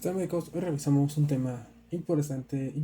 ¿Qué tal, médicos? Hoy revisamos un tema importante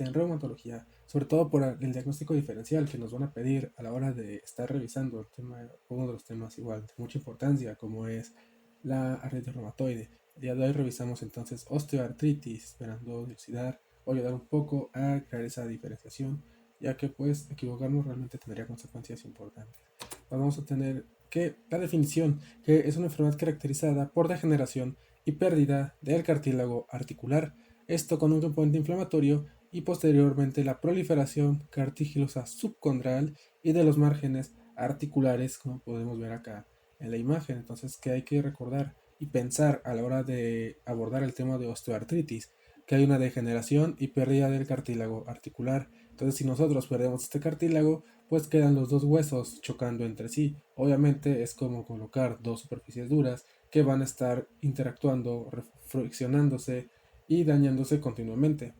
en reumatología, sobre todo por el diagnóstico diferencial que nos van a pedir a la hora de estar revisando el tema, uno de los temas igual de mucha importancia, como es la artritis reumatoide. El día de hoy revisamos entonces osteoartritis, esperando dilucidar o ayudar un poco a crear esa diferenciación, ya que pues equivocarnos realmente tendría consecuencias importantes. Vamos a tener que la definición, que es una enfermedad caracterizada por degeneración y pérdida del cartílago articular, esto con un componente inflamatorio y posteriormente la proliferación cartilagosa subcondral y de los márgenes articulares, como podemos ver acá en la imagen. Entonces, ¿qué hay que recordar y pensar a la hora de abordar el tema de osteoartritis? Que hay una degeneración y pérdida del cartílago articular. Entonces, si nosotros perdemos este cartílago, pues quedan los dos huesos chocando entre sí. Obviamente es como colocar dos superficies duras que van a estar interactuando, friccionándose y dañándose continuamente,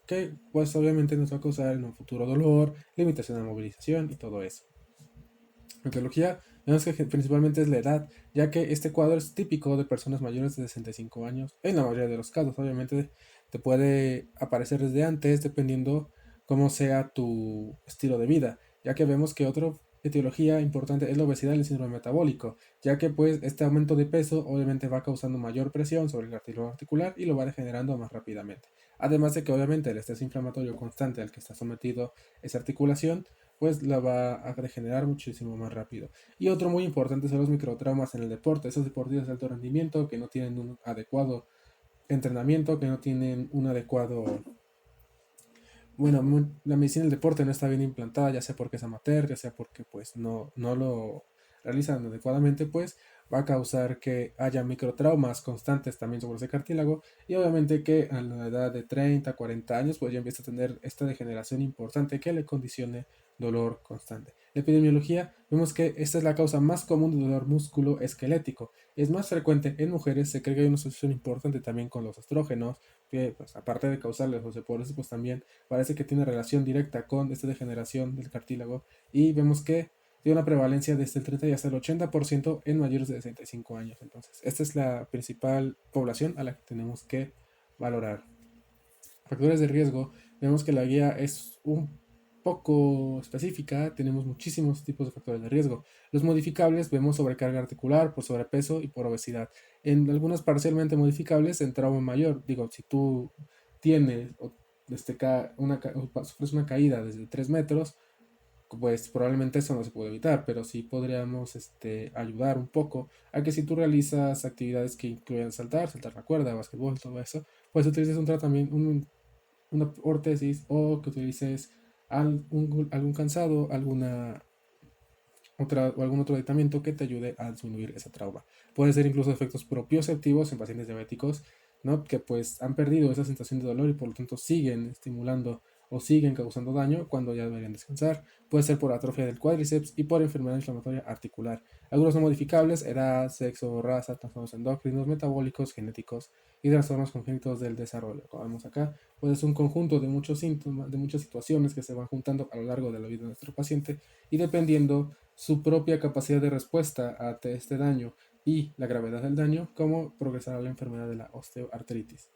que pues obviamente nos va a causar en un futuro dolor, limitación de movilización y todo eso. En etiología, vemos que principalmente es la edad, ya que este cuadro es típico de personas mayores de 65 años, en la mayoría de los casos. Obviamente te puede aparecer desde antes, dependiendo cómo sea tu estilo de vida, ya que vemos que otra etiología importante es la obesidad y el síndrome metabólico, ya que pues este aumento de peso obviamente va causando mayor presión sobre el cartílago articular y lo va degenerando más rápidamente. Además de que obviamente el estrés inflamatorio constante al que está sometido esa articulación pues la va a regenerar muchísimo más rápido. Y otro muy importante son los microtraumas en el deporte, esos deportistas de alto rendimiento que no tienen un adecuado entrenamiento, que no tienen un adecuado... Bueno, la medicina del deporte no está bien implantada, ya sea porque es amateur, ya sea porque pues no lo realizan adecuadamente, pues va a causar que haya microtraumas constantes también sobre ese cartílago y obviamente que a la edad de 30, 40 años pues ya empieza a tener esta degeneración importante que le condicione dolor constante. En epidemiología vemos que esta es la causa más común de dolor músculo esquelético. Es más frecuente en mujeres, se cree que hay una asociación importante también con los estrógenos, que pues, aparte de causarles osteoporosis, pues también parece que tiene relación directa con esta degeneración del cartílago y vemos que tiene una prevalencia desde el 30 y hasta el 80% en mayores de 65 años. Entonces, esta es la principal población a la que tenemos que valorar. Factores de riesgo, vemos que la guía es un poco específica, tenemos muchísimos tipos de factores de riesgo. Los modificables vemos sobrecarga articular por sobrepeso y por obesidad. En algunos parcialmente modificables en trauma mayor, digo, si tú tienes sufres una caída desde 3 metros, pues probablemente eso no se puede evitar, pero sí podríamos ayudar un poco a que si tú realizas actividades que incluyan saltar la cuerda, basquetbol, todo eso, pues utilices un tratamiento, una órtesis o que utilices algún cansado, o algún otro tratamiento que te ayude a disminuir esa trauma. Puede ser incluso efectos propioceptivos en pacientes diabéticos, ¿no? Que pues han perdido esa sensación de dolor y por lo tanto siguen estimulando o siguen causando daño cuando ya deberían descansar. Puede ser por atrofia del cuádriceps y por enfermedad inflamatoria articular. Algunos no modificables, edad, sexo, raza, trastornos endocrinos, metabólicos, genéticos y trastornos congénitos del desarrollo. Como vemos acá, pues es un conjunto de muchos síntomas, de muchas situaciones que se van juntando a lo largo de la vida de nuestro paciente y dependiendo su propia capacidad de respuesta ante este daño y la gravedad del daño, cómo progresará la enfermedad de la osteoartritis.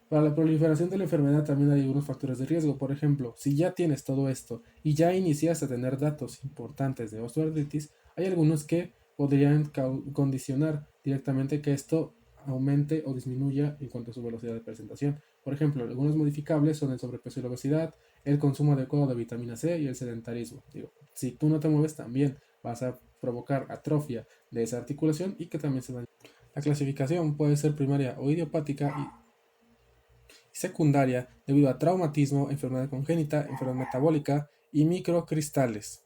Para la proliferación de la enfermedad también hay algunos factores de riesgo. Por ejemplo, si ya tienes todo esto y ya iniciaste a tener datos importantes de osteoartritis, hay algunos que podrían condicionar directamente que esto aumente o disminuya en cuanto a su velocidad de presentación. Por ejemplo, algunos modificables son el sobrepeso y la obesidad, el consumo adecuado de vitamina C y el sedentarismo. Digo, si tú no te mueves también vas a provocar atrofia de esa articulación y que también se dañe. La clasificación puede ser primaria o idiopática y secundaria debido a traumatismo, enfermedad congénita, enfermedad metabólica y microcristales.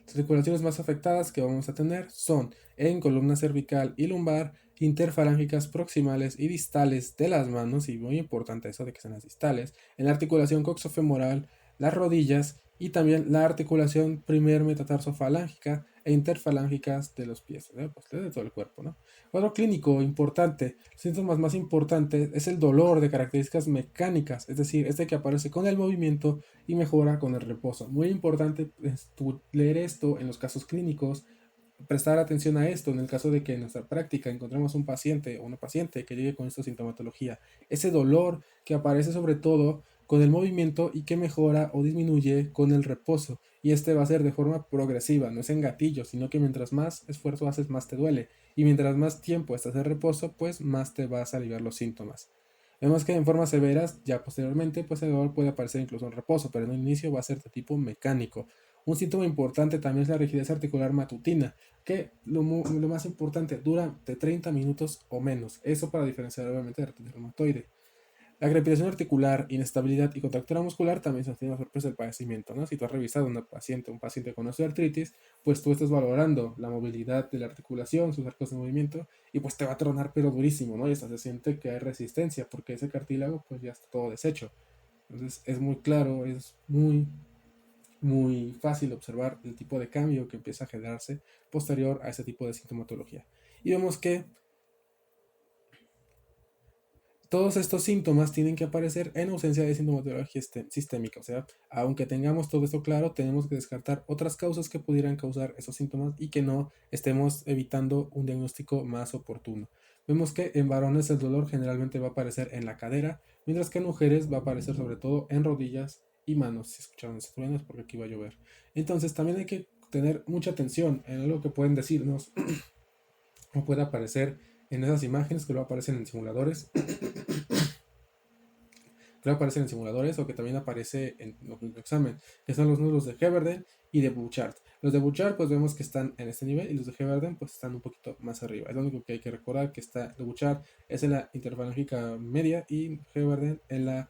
Las articulaciones más afectadas que vamos a tener son en columna cervical y lumbar, interfalángicas proximales y distales de las manos, y muy importante eso de que sean las distales, en la articulación coxofemoral, las rodillas y también la articulación primer metatarsofalángica e interfalángicas de los pies, pues de todo el cuerpo, ¿no? Cuadro clínico importante, los síntomas más importantes es el dolor de características mecánicas, es decir, este que aparece con el movimiento y mejora con el reposo. Muy importante leer esto en los casos clínicos prestar atención a esto en el caso de que en nuestra práctica encontremos un paciente o una paciente que llegue con esta sintomatología. Ese dolor que aparece sobre todo con el movimiento y que mejora o disminuye con el reposo. Y este va a ser de forma progresiva, no es en gatillo, sino que mientras más esfuerzo haces, más te duele. Y mientras más tiempo estás en reposo, pues más te vas a aliviar los síntomas. Vemos que en formas severas, ya posteriormente, pues el dolor puede aparecer incluso en reposo, pero en el inicio va a ser de tipo mecánico. Un síntoma importante también es la rigidez articular matutina, que lo más importante, dura de 30 minutos o menos. Eso para diferenciar obviamente de artritis reumatoide. La crepitación articular, inestabilidad y contractura muscular también son signos sorpresa del padecimiento, ¿no? Si tú has revisado a un paciente con osteoartritis, pues tú estás valorando la movilidad de la articulación, sus arcos de movimiento, y pues te va a tronar pero durísimo, ¿no? Y hasta se siente que hay resistencia, porque ese cartílago pues ya está todo deshecho. Entonces es muy claro, es muy fácil observar el tipo de cambio que empieza a generarse posterior a ese tipo de sintomatología. Y vemos que todos estos síntomas tienen que aparecer en ausencia de sintomatología sistémica. O sea, aunque tengamos todo esto claro, tenemos que descartar otras causas que pudieran causar esos síntomas y que no estemos evitando un diagnóstico más oportuno. Vemos que en varones el dolor generalmente va a aparecer en la cadera, mientras que en mujeres va a aparecer sobre todo en rodillas y manos. Si escucharon esos truenos, porque aquí va a llover. Entonces también hay que tener mucha atención en algo que pueden decirnos o puede aparecer en esas imágenes que luego aparecen en simuladores que aparece en simuladores o que también aparece en el examen, que son los nódulos de Heberden y de Bouchard. Los de Bouchard pues vemos que están en este nivel y los de Heberden pues están un poquito más arriba. Es lo único que hay que recordar, que está de Bouchard es en la interfalángica media y Heberden en la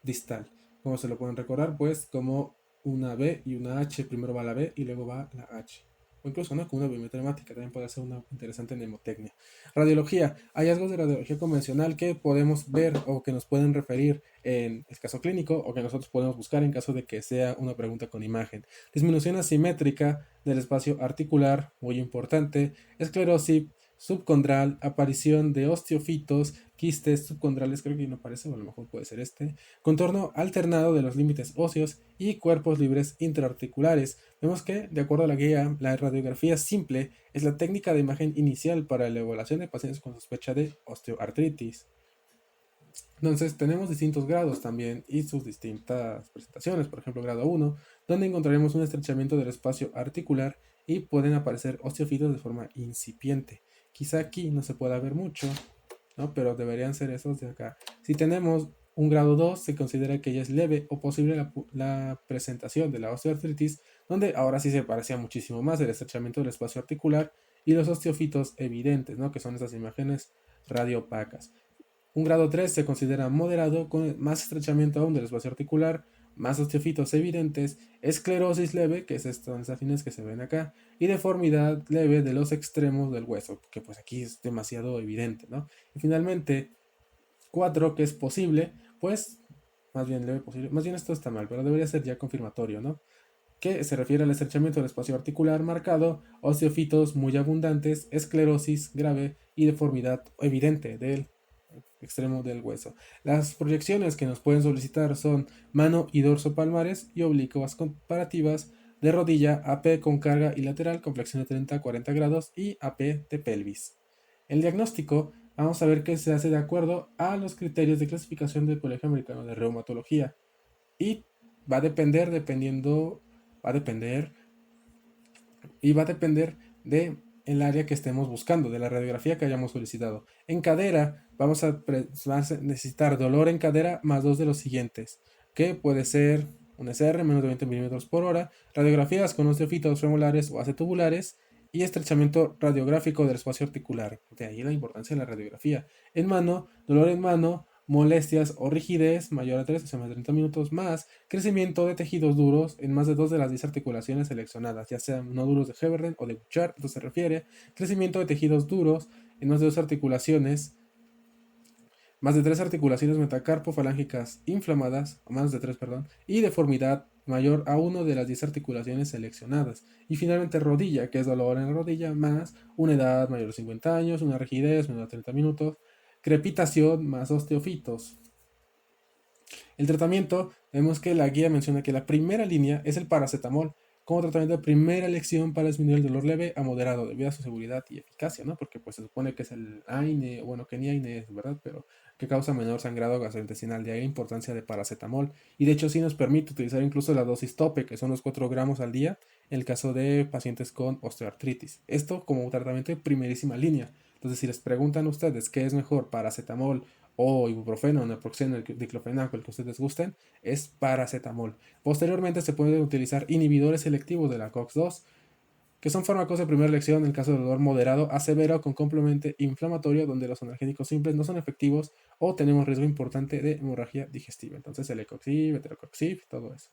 distal. ¿Cómo se lo pueden recordar? Pues como una B y una H, primero va la B y luego va la H. O incluso no, con una biometremática también puede ser una interesante mnemotecnia. Radiología. Hay hallazgos de radiología convencional que podemos ver o que nos pueden referir en el caso clínico o que nosotros podemos buscar en caso de que sea una pregunta con imagen. Disminución asimétrica del espacio articular, muy importante. Esclerosis subcondral, aparición de osteofitos, quistes subcondrales, creo que no aparece, o a lo mejor puede ser este, contorno alternado de los límites óseos y cuerpos libres intraarticulares. Vemos que, de acuerdo a la guía, la radiografía simple es la técnica de imagen inicial para la evaluación de pacientes con sospecha de osteoartritis. Entonces tenemos distintos grados también y sus distintas presentaciones, por ejemplo grado 1, donde encontraremos un estrechamiento del espacio articular y pueden aparecer osteofitos de forma incipiente. Quizá aquí no se pueda ver mucho, ¿no? Pero deberían ser esos de acá. Si tenemos un grado 2, se considera que ya es leve o posible la presentación de la osteoartritis, donde ahora sí se parecía muchísimo más el estrechamiento del espacio articular y los osteofitos evidentes, ¿no? Que son esas imágenes radiopacas. Un grado 3 se considera moderado con más estrechamiento aún del espacio articular, más osteofitos evidentes, esclerosis leve, que es estas afines que se ven acá, y deformidad leve de los extremos del hueso, que pues aquí es demasiado evidente, ¿no? Y finalmente, 4, que es posible, pues más bien leve posible, más bien esto está mal, pero debería ser ya confirmatorio, ¿no? Que se refiere al estrechamiento del espacio articular marcado, osteofitos muy abundantes, esclerosis grave y deformidad evidente del extremo del hueso. Las proyecciones que nos pueden solicitar son mano y dorso palmares y oblicuas comparativas de rodilla, AP con carga y lateral con flexión de 30 a 40 grados y AP de pelvis. El diagnóstico, vamos a ver que se hace de acuerdo a los criterios de clasificación del Colegio Americano de Reumatología y va a depender va a depender va a depender de el área que estemos buscando, de la radiografía que hayamos solicitado. En cadera vamos a necesitar dolor en cadera más dos de los siguientes, que puede ser un SR menos de 20 milímetros por hora, radiografías con osteofitos femolares o acetubulares y estrechamiento radiográfico del espacio articular. De ahí la importancia de la radiografía. En mano, dolor en mano, molestias o rigidez mayor a 3, o sea, más de 30 minutos más, crecimiento de tejidos duros en más de 2 de las 10 articulaciones seleccionadas, ya sean nódulos de Heberden o de Bouchard, esto se refiere, crecimiento de tejidos duros en más de 2 articulaciones, más de 3 articulaciones metacarpofalángicas inflamadas, o más de 3, perdón, y deformidad mayor a 1 de las 10 articulaciones seleccionadas. Y finalmente rodilla, que es dolor en la rodilla, más una edad mayor de 50 años, una rigidez menor a 30 minutos, crepitación más osteofitos. El tratamiento, vemos que la guía menciona que la primera línea es el paracetamol, como tratamiento de primera elección para disminuir el dolor leve a moderado debido a su seguridad y eficacia, ¿no? Porque pues se supone que es el AINE, bueno, que ni AINE es, ¿verdad? Pero que causa menor sangrado gastrointestinal, de ahí la importancia de paracetamol. Y de hecho sí nos permite utilizar incluso la dosis tope, que son los 4 gramos al día, en el caso de pacientes con osteoartritis. Esto como tratamiento de primerísima línea. Entonces, si les preguntan a ustedes qué es mejor, paracetamol o ibuprofeno, naproxeno, diclofenaco, el que ustedes gusten, es paracetamol. Posteriormente se pueden utilizar inhibidores selectivos de la COX-2, que son fármacos de primera elección en el caso de dolor moderado a severo con complemento inflamatorio donde los analgésicos simples no son efectivos o tenemos riesgo importante de hemorragia digestiva. Entonces el Ecoxib, Eterocoxib, todo eso.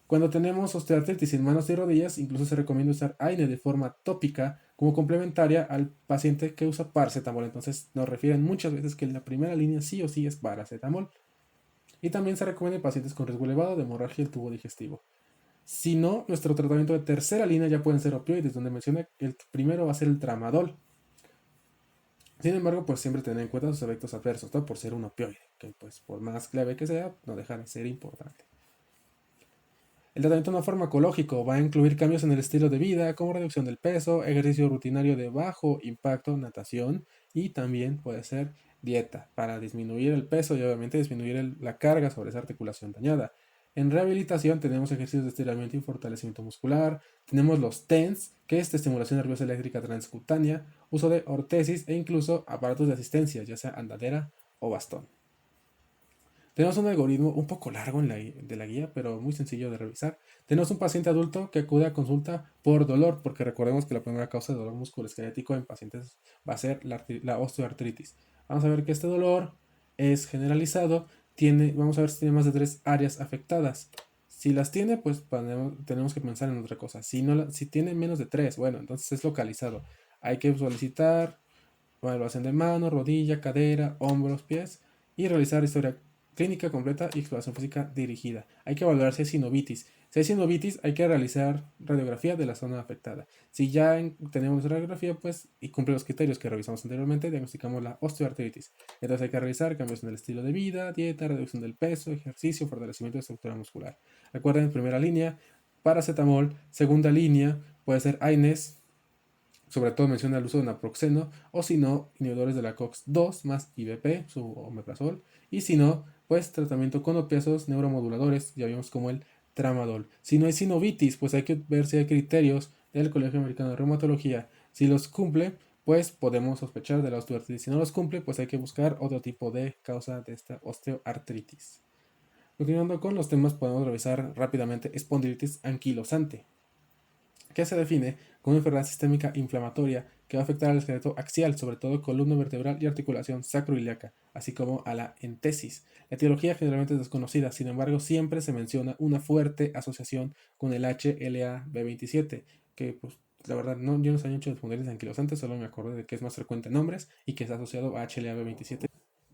Cuando tenemos osteoartritis en manos y rodillas, incluso se recomienda usar AINE de forma tópica como complementaria al paciente que usa paracetamol. Entonces nos refieren muchas veces que la primera línea sí o sí es paracetamol. Y también se recomienda en pacientes con riesgo elevado de hemorragia del tubo digestivo. Si no, nuestro tratamiento de tercera línea ya pueden ser opioides, donde menciona que el primero va a ser el tramadol. Sin embargo, pues siempre tener en cuenta sus efectos adversos, ¿no? Por ser un opioide, que pues por más leve que sea, no deja de ser importante. El tratamiento no farmacológico va a incluir cambios en el estilo de vida, como reducción del peso, ejercicio rutinario de bajo impacto, natación y también puede ser dieta para disminuir el peso y obviamente disminuir la carga sobre esa articulación dañada. En rehabilitación tenemos ejercicios de estiramiento y fortalecimiento muscular, tenemos los TENS, que es estimulación nerviosa eléctrica transcutánea, uso de ortesis e incluso aparatos de asistencia, ya sea andadera o bastón. Tenemos un algoritmo un poco largo de la guía, pero muy sencillo de revisar. Tenemos un paciente adulto que acude a consulta por dolor, porque recordemos que la primera causa de dolor musculoesquelético en pacientes va a ser la osteoartritis. Vamos a ver que este dolor es generalizado. Vamos a ver si tiene más de 3 áreas afectadas. Si las tiene, pues tenemos que pensar en otra cosa. Si tiene menos de 3, bueno, entonces es localizado. Hay que solicitar evaluación de mano, rodilla, cadera, hombros, pies y realizar historia clínica completa y exploración física dirigida. Hay que evaluar si es sinovitis. Si hay sinovitis, hay que realizar radiografía de la zona afectada. Si ya tenemos radiografía, pues, y cumple los criterios que revisamos anteriormente, diagnosticamos la osteoartritis. Entonces hay que realizar cambios en el estilo de vida, dieta, reducción del peso, ejercicio, fortalecimiento de estructura muscular. Recuerden, en primera línea, paracetamol. Segunda línea, puede ser AINES, sobre todo menciona el uso de naproxeno o si no, inhibidores de la COX-2 más IBP, su omeprazol, y si no, pues tratamiento con opiáceos neuromoduladores, ya vimos como el tramadol. Si no hay sinovitis, pues hay que ver si hay criterios del Colegio Americano de Reumatología. Si los cumple, pues podemos sospechar de la osteoartritis. Si no los cumple, pues hay que buscar otro tipo de causa de esta osteoartritis. Continuando con los temas, podemos revisar rápidamente espondilitis anquilosante, que se define como una enfermedad sistémica inflamatoria que va a afectar al esqueleto axial, sobre todo columna vertebral y articulación sacroiliaca, así como a la entesis. La etiología generalmente es desconocida, sin embargo, siempre se menciona una fuerte asociación con el HLA-B27, que pues la verdad yo no sabía mucho de espondilis anquilosantes, solo me acordé de que es más frecuente en hombres y que está asociado a HLA-B27.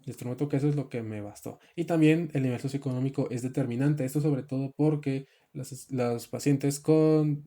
Les prometo que eso es lo que me bastó. Y también el nivel socioeconómico es determinante. Esto sobre todo porque los pacientes con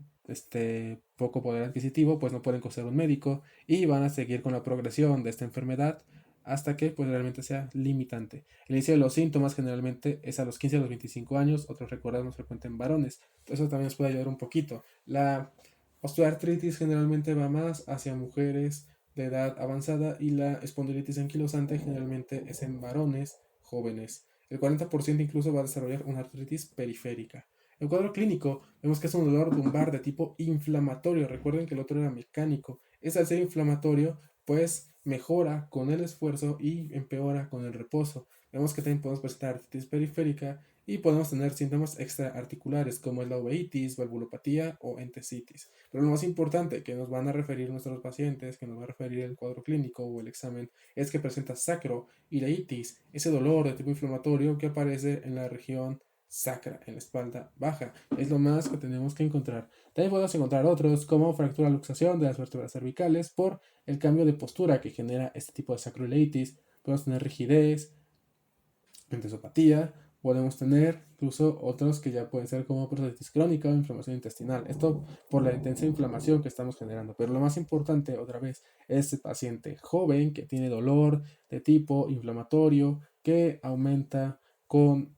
poco poder adquisitivo pues no pueden costear un médico y van a seguir con la progresión de esta enfermedad hasta que pues realmente sea limitante. El inicio de los síntomas generalmente es a los 15 a los 25 años, otros recordados más frecuente en varones. Entonces eso también nos puede ayudar un poquito. La osteoartritis generalmente va más hacia mujeres de edad avanzada y la espondilitis anquilosante generalmente es en varones jóvenes. El 40% incluso va a desarrollar una artritis periférica. El cuadro clínico vemos que es un dolor lumbar de tipo inflamatorio. Recuerden que el otro era mecánico. Es al ser inflamatorio, pues mejora con el esfuerzo y empeora con el reposo. Vemos que también podemos presentar artritis periférica y podemos tener síntomas extraarticulares como la uveitis, valvulopatía o entesitis. Pero lo más importante que nos van a referir nuestros pacientes, que nos va a referir el cuadro clínico o el examen, es que presenta sacroileitis, ese dolor de tipo inflamatorio que aparece en la región sacra, en la espalda baja. Es lo más que tenemos que encontrar. También podemos encontrar otros como fractura luxación de las vértebras cervicales por el cambio de postura que genera este tipo de sacroileitis. Podemos tener rigidez, entesopatía, podemos tener incluso otros que ya pueden ser como prostatitis crónica o inflamación intestinal. Esto por la intensa inflamación que estamos generando. Pero lo más importante, otra vez, es el paciente joven que tiene dolor de tipo inflamatorio que aumenta con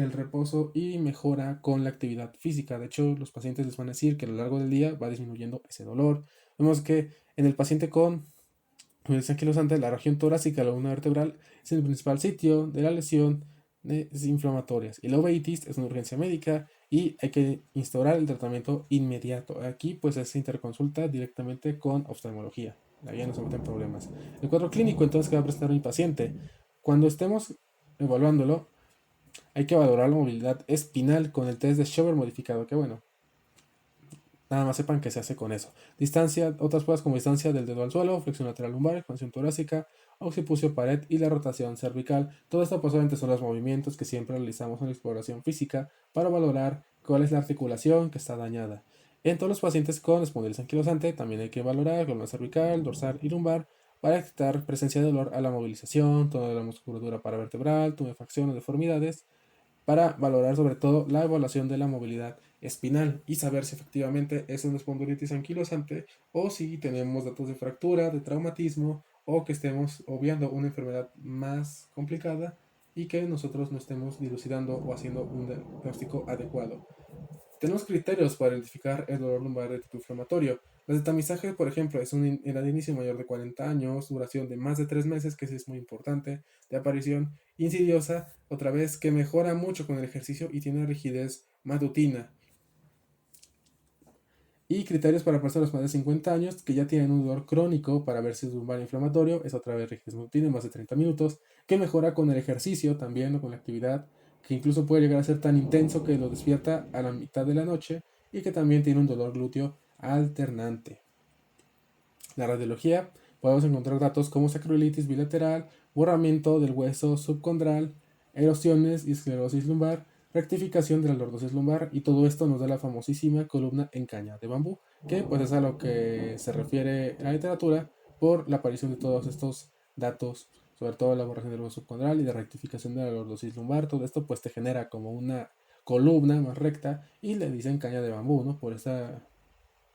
el reposo y mejora con la actividad física. De hecho, los pacientes les van a decir que a lo largo del día va disminuyendo ese dolor. Vemos que en el paciente con, como decía antes, la región torácica, la columna vertebral, es el principal sitio de la lesión inflamatorias. Y la uveitis es una urgencia médica y hay que instaurar el tratamiento inmediato. Aquí pues es interconsulta directamente con oftalmología. La guía no se mete en problemas. El cuadro clínico entonces que va a presentar mi paciente. Cuando estemos evaluándolo, hay que valorar la movilidad espinal con el test de Schober modificado, que bueno, nada más sepan que se hace con eso. Distancia, otras pruebas como distancia del dedo al suelo, flexión lateral lumbar, expansión torácica, occipucio pared y la rotación cervical. Todo esto posiblemente son los movimientos que siempre realizamos en la exploración física para valorar cuál es la articulación que está dañada. En todos los pacientes con espondilitis anquilosante también hay que valorar columna cervical, dorsal y lumbar para detectar presencia de dolor a la movilización, tono de la musculatura paravertebral, tumefacción o deformidades, para valorar sobre todo la evaluación de la movilidad espinal y saber si efectivamente es una espondilitis anquilosante o si tenemos datos de fractura, de traumatismo o que estemos obviando una enfermedad más complicada y que nosotros no estemos dilucidando o haciendo un diagnóstico adecuado. Tenemos criterios para identificar el dolor lumbar de tipo inflamatorio. Los de tamizaje, por ejemplo, es una edad de inicio mayor de 40 años, duración de más de 3 meses, que sí es muy importante, de aparición insidiosa, otra vez que mejora mucho con el ejercicio y tiene rigidez matutina. Y criterios para personas más de 50 años que ya tienen un dolor crónico para ver si es lumbar inflamatorio, es otra vez rigidez matutina en más de 30 minutos, que mejora con el ejercicio también o con la actividad, que incluso puede llegar a ser tan intenso que lo despierta a la mitad de la noche y que también tiene un dolor glúteo alternante. La radiología, podemos encontrar datos como sacroilitis bilateral, borramiento del hueso subcondral, erosiones y esclerosis lumbar, rectificación de la lordosis lumbar, y todo esto nos da la famosísima columna en caña de bambú, que pues es a lo que se refiere en la literatura por la aparición de todos estos datos, sobre todo la borración del hueso subcondral y la rectificación de la lordosis lumbar. Todo esto pues te genera como una columna más recta y le dicen caña de bambú, ¿no? Por esa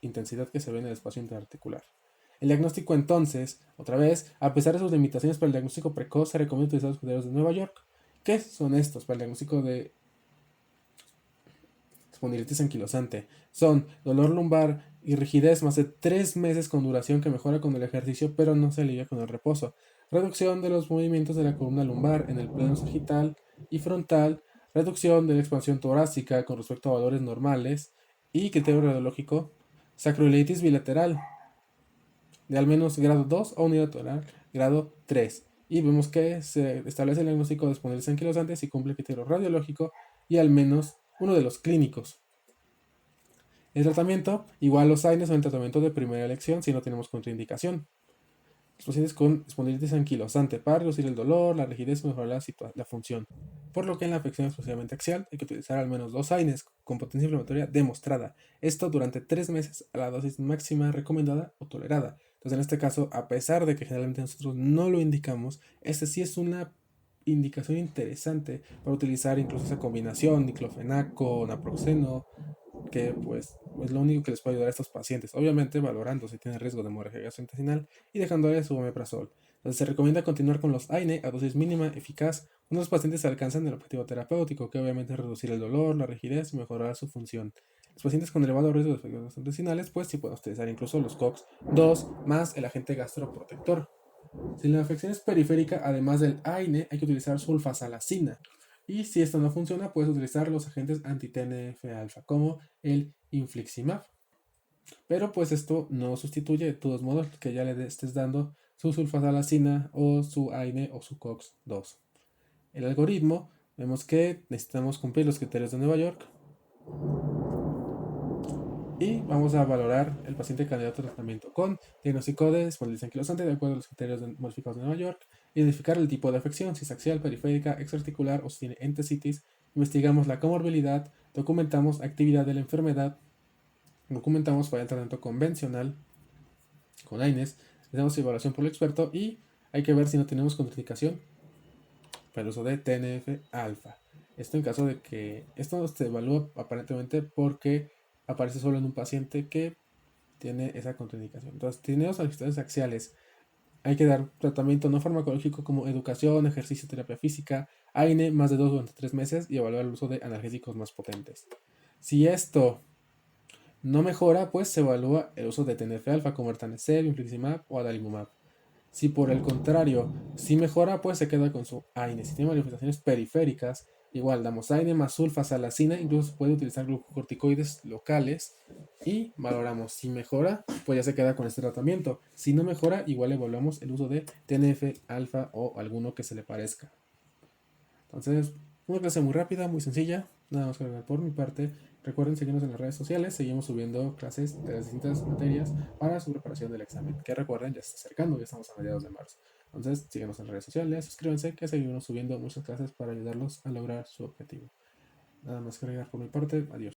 intensidad que se ve en el espacio interarticular. El diagnóstico entonces, otra vez, a pesar de sus limitaciones para el diagnóstico precoz, se recomienda utilizar los criterios de Nueva York. ¿Qué son estos para el diagnóstico de espondilitis anquilosante? Son dolor lumbar y rigidez más de 3 meses con duración que mejora con el ejercicio pero no se alivia con el reposo. Reducción de los movimientos de la columna lumbar en el plano sagital y frontal. Reducción de la expansión torácica con respecto a valores normales. Y criterio radiológico, sacroilitis bilateral de al menos grado 2 o unilateral grado 3. Y vemos que se establece el diagnóstico de espondilitis anquilosante si cumple el criterio radiológico y al menos uno de los clínicos. El tratamiento, igual los AINES son el tratamiento de primera elección si no tenemos contraindicación. Los pacientes con espondilitis anquilosante para reducir el dolor, la rigidez y mejorar la función. Por lo que en la afección exclusivamente axial hay que utilizar al menos 2 AINES con potencia inflamatoria demostrada. Esto durante 3 meses a la dosis máxima recomendada o tolerada. Entonces en este caso, a pesar de que generalmente nosotros no lo indicamos, este sí es una indicación interesante para utilizar incluso esa combinación diclofenaco, naproxeno, que pues es lo único que les puede ayudar a estos pacientes, obviamente valorando si tienen riesgo de hemorragia gastrointestinal y dejándole su omeprazol. Entonces se recomienda continuar con los AINE a dosis mínima eficaz cuando los pacientes alcanzan el objetivo terapéutico, que obviamente es reducir el dolor, la rigidez y mejorar su función. Los pacientes con elevado riesgo de efectos gastrointestinales, pues sí pueden utilizar incluso los COX-2 más el agente gastroprotector. Si la afección es periférica, además del AINE, hay que utilizar sulfasalacina. Y si esto no funciona, puedes utilizar los agentes anti-TNF-alfa, como el infliximab. Pero pues esto no sustituye de todos modos que ya le estés dando su sulfasalacina o su AINE o su COX-2. El algoritmo, vemos que necesitamos cumplir los criterios de Nueva York. Y vamos a valorar el paciente candidato a tratamiento con diagnóstico de espondilitis anquilosante de acuerdo a los criterios modificados de Nueva York, identificar el tipo de afección, si es axial, periférica, extraarticular o si tiene entesitis, investigamos la comorbilidad, documentamos actividad de la enfermedad, documentamos para el tratamiento convencional con AINES, hacemos evaluación por el experto y hay que ver si no tenemos contraindicación para el uso de TNF-alfa. Esto en caso de que esto se evalúa aparentemente porque aparece solo en un paciente que tiene esa contraindicación. Entonces, tenemos altitudes axiales hay que dar tratamiento no farmacológico como educación, ejercicio, terapia física, AINE más de 2 durante 3 meses y evaluar el uso de analgésicos más potentes. Si esto no mejora, pues se evalúa el uso de TNF-alfa como etanercept, infliximab o adalimumab. Si por el contrario, si mejora, pues se queda con su AINE. Si tiene manifestaciones periféricas, igual damos AINE más sulfasalacina, incluso se puede utilizar glucocorticoides locales y valoramos. Si mejora, pues ya se queda con este tratamiento. Si no mejora, igual evaluamos el uso de TNF-alfa o alguno que se le parezca. Entonces, una clase muy rápida, muy sencilla, nada más que agregar por mi parte. Recuerden seguirnos en las redes sociales, seguimos subiendo clases de las distintas materias para su preparación del examen, que recuerden ya se está acercando, ya estamos a mediados de marzo. Entonces, síguenos en las redes sociales, suscríbanse, que seguimos subiendo muchas clases para ayudarlos a lograr su objetivo. Nada más que agregar por mi parte, adiós.